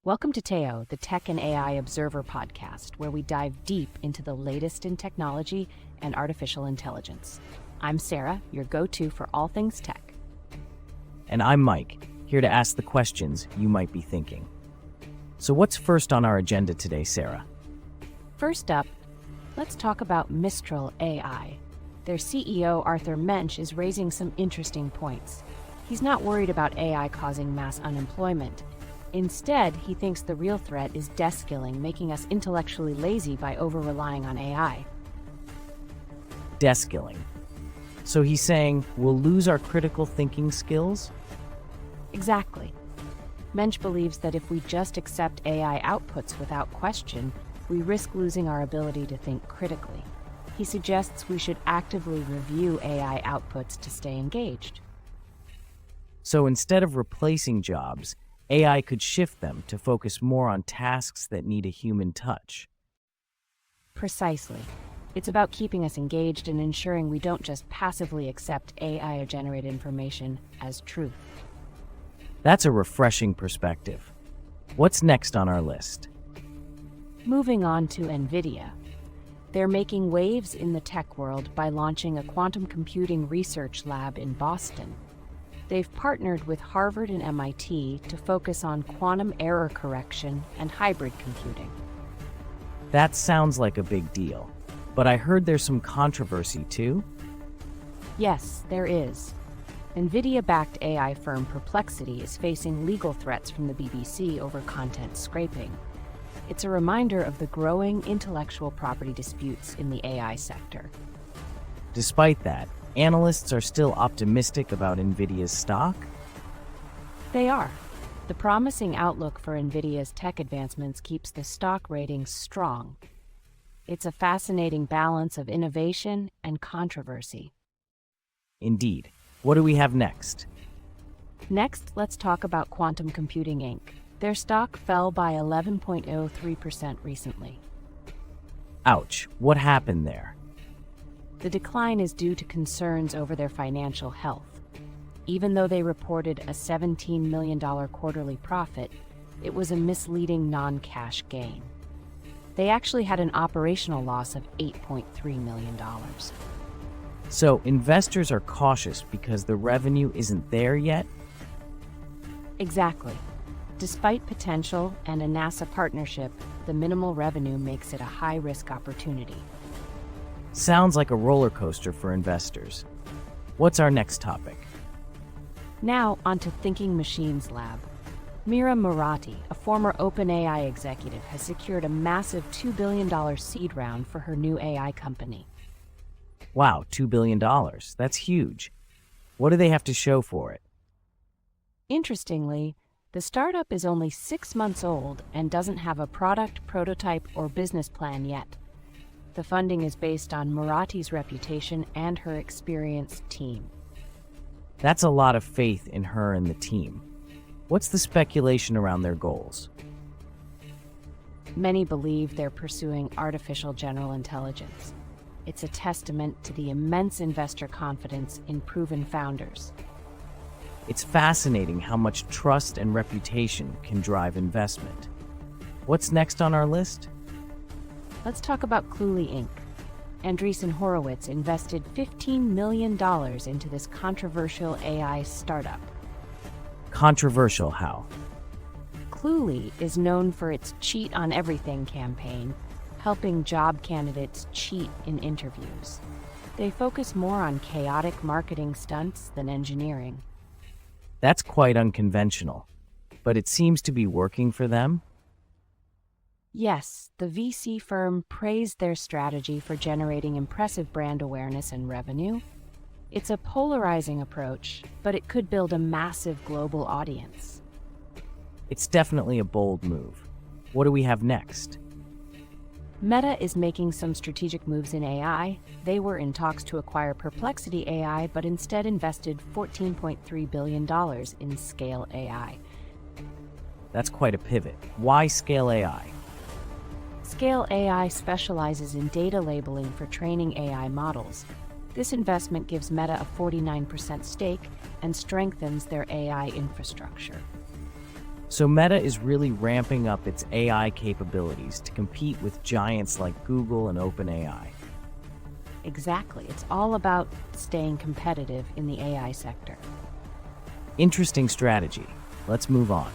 Welcome to Teo, the Tech and AI Observer podcast, where we dive deep into the latest in technology and artificial intelligence. I'm Sarah, your go-to for all things tech. And I'm Mike, here to ask the questions you might be thinking. So what's first on our agenda today, Sarah? First up, let's talk about Mistral AI. Their CEO, Arthur Mensch, is raising some interesting points. He's not worried about AI causing mass unemployment. Instead, he thinks the real threat is deskilling, making us intellectually lazy by over-relying on AI. Deskilling. So he's saying we'll lose our critical thinking skills? Exactly. Mensch believes that if we just accept AI outputs without question, we risk losing our ability to think critically. He suggests we should actively review AI outputs to stay engaged. So instead of replacing jobs, AI could shift them to focus more on tasks that need a human touch. Precisely. It's about keeping us engaged and ensuring we don't just passively accept AI-generated information as truth. That's a refreshing perspective. What's next on our list? Moving on to Nvidia. They're making waves in the tech world by launching a quantum computing research lab in Boston. They've partnered with Harvard and MIT to focus on quantum error correction and hybrid computing. That sounds like a big deal, but I heard there's some controversy too? Yes, there is. Nvidia-backed AI firm Perplexity is facing legal threats from the BBC over content scraping. It's a reminder of the growing intellectual property disputes in the AI sector. Despite that, analysts are still optimistic about Nvidia's stock? They are. The promising outlook for Nvidia's tech advancements keeps the stock ratings strong. It's a fascinating balance of innovation and controversy. Indeed. What do we have next? Next, let's talk about Quantum Computing Inc. Their stock fell by 11.03% recently. Ouch, what happened there? The decline is due to concerns over their financial health. Even though they reported a $17 million quarterly profit, it was a misleading non-cash gain. They actually had an operational loss of $8.3 million. So investors are cautious because the revenue isn't there yet? Exactly. Despite potential and a NASA partnership, the minimal revenue makes it a high-risk opportunity. Sounds like a roller coaster for investors. What's our next topic? Now, onto Thinking Machines Lab. Mira Murati, a former OpenAI executive, has secured a massive $2 billion seed round for her new AI company. Wow, $2 billion. That's huge. What do they have to show for it? Interestingly, the startup is only 6 months old and doesn't have a product, prototype, or business plan yet. The funding is based on Murati's reputation and her experienced team. That's a lot of faith in her and the team. What's the speculation around their goals? Many believe they're pursuing artificial general intelligence. It's a testament to the immense investor confidence in proven founders. It's fascinating how much trust and reputation can drive investment. What's next on our list? Let's talk about QUBT Inc. Andreessen Horowitz invested $15 million into this controversial AI startup. Controversial how? QUBT is known for its Cheat on Everything campaign, helping job candidates cheat in interviews. They focus more on chaotic marketing stunts than engineering. That's quite unconventional, but it seems to be working for them. Yes, the VC firm praised their strategy for generating impressive brand awareness and revenue. It's a polarizing approach, but it could build a massive global audience. It's definitely a bold move. What do we have next? Meta is making some strategic moves in AI. They were in talks to acquire Perplexity AI, but instead invested $14.3 billion in Scale AI. That's quite a pivot. Why Scale AI? Scale AI specializes in data labeling for training AI models. This investment gives Meta a 49% stake and strengthens their AI infrastructure. So Meta is really ramping up its AI capabilities to compete with giants like Google and OpenAI. Exactly. It's all about staying competitive in the AI sector. Interesting strategy. Let's move on.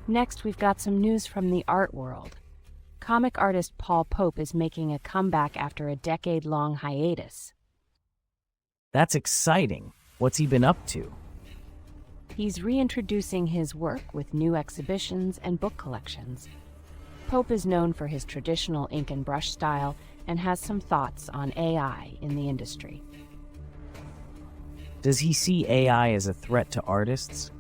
Next, we've got some news from the art world. Comic artist Paul Pope is making a comeback after a decade-long hiatus. That's exciting. What's he been up to? He's reintroducing his work with new exhibitions and book collections. Pope is known for his traditional ink and brush style and has some thoughts on AI in the industry. Does he see AI as a threat to artists?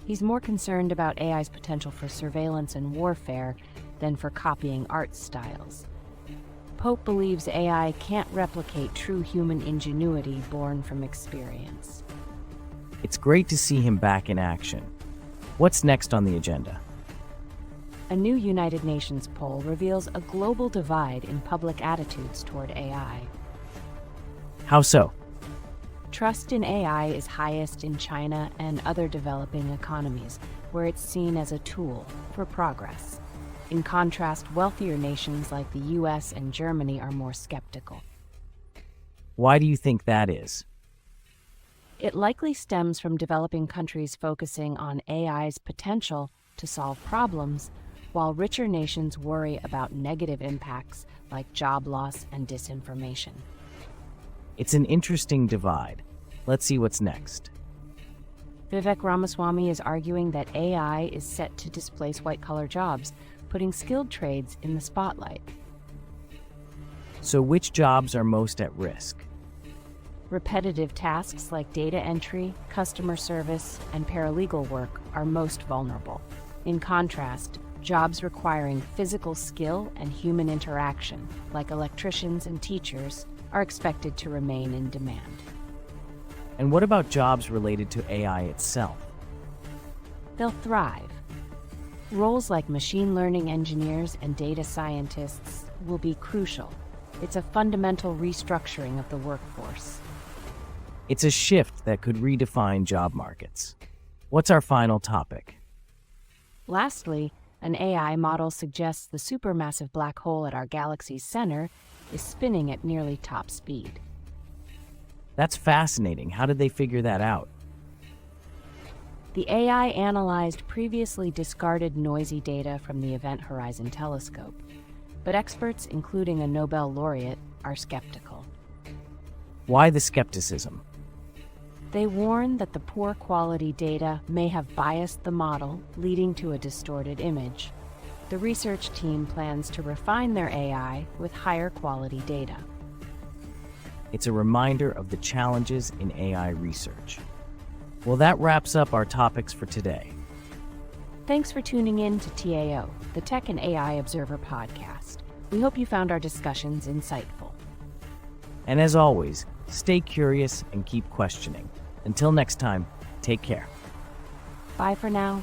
He's more concerned about AI's potential for surveillance and warfare than for copying art styles. Pope believes AI can't replicate true human ingenuity born from experience. It's great to see him back in action. What's next on the agenda? A new United Nations poll reveals a global divide in public attitudes toward AI. How so? Trust in AI is highest in China and other developing economies, where it's seen as a tool for progress. In contrast, wealthier nations like the US and Germany are more skeptical. Why do you think that is? It likely stems from developing countries focusing on AI's potential to solve problems, while richer nations worry about negative impacts like job loss and disinformation. It's an interesting divide. Let's see what's next. Vivek Ramaswamy is arguing that AI is set to displace white-collar jobs, putting skilled trades in the spotlight. So which jobs are most at risk? Repetitive tasks like data entry, customer service, and paralegal work are most vulnerable. In contrast, jobs requiring physical skill and human interaction, like electricians and teachers, are expected to remain in demand. And what about jobs related to AI itself? They'll thrive. Roles like machine learning engineers and data scientists will be crucial. It's a fundamental restructuring of the workforce. It's a shift that could redefine job markets. What's our final topic? Lastly, an AI model suggests the supermassive black hole at our galaxy's center is spinning at nearly top speed. That's fascinating. How did they figure that out? The AI analyzed previously discarded noisy data from the Event Horizon Telescope, but experts, including a Nobel laureate, are skeptical. Why the skepticism? They warn that the poor quality data may have biased the model, leading to a distorted image. The research team plans to refine their AI with higher quality data. It's a reminder of the challenges in AI research. Well, that wraps up our topics for today. Thanks for tuning in to TAO, the Tech and AI Observer podcast. We hope you found our discussions insightful. And as always, stay curious and keep questioning. Until next time, take care. Bye for now.